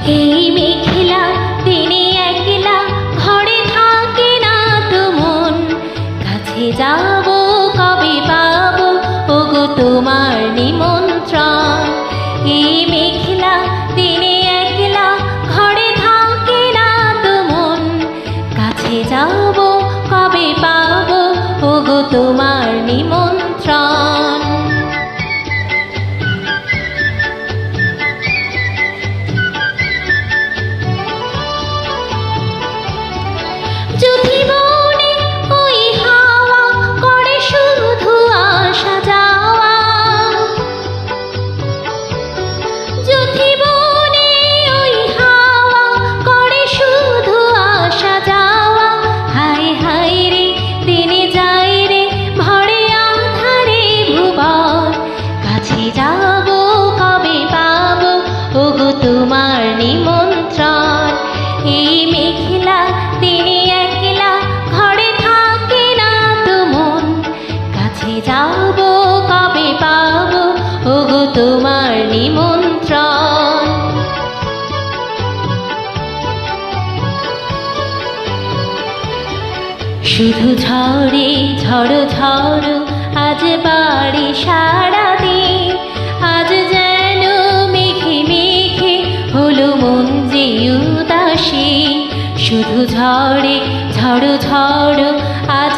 এই মেঘলা দিনে একলা ঘরে থাকে না তো মন, কাছে যাব কবে পাবো ওগো তোমার নিমন্ত্রণ। এই মেঘলা দিনে একলা ঘরে থাকে না তো মন, কাছে যাব কবে পাবো ওগো তোমার নিমন্ত্রণ। যুথিবনে ওই হাওয়া করে শুধু আসা যাওয়া, যুথিবনে ওই হাওয়া করে শুধু আসা যাওয়া। হায় হায় রে দিনে যাই রে ভরে আঁধারে ভুবন, কাছে যাব কবে পাবো ওগো তোমার নিমন্ত্রণ। এই মেঘলা দিনে একলা ঘরে থাকে না তো মন, কাছে যাব কবে পাবো ওগো তোমার নিমন্ত্রণ। শুধু ঝড়ে ঝড়ো ঝড়ো আজ বাড়ি সারাদিন, আজ যেন মেঘে মেঘে হলো মন যে উদাসী। শুধু ঝড়ে ঝড়ো ঝড়ো আজ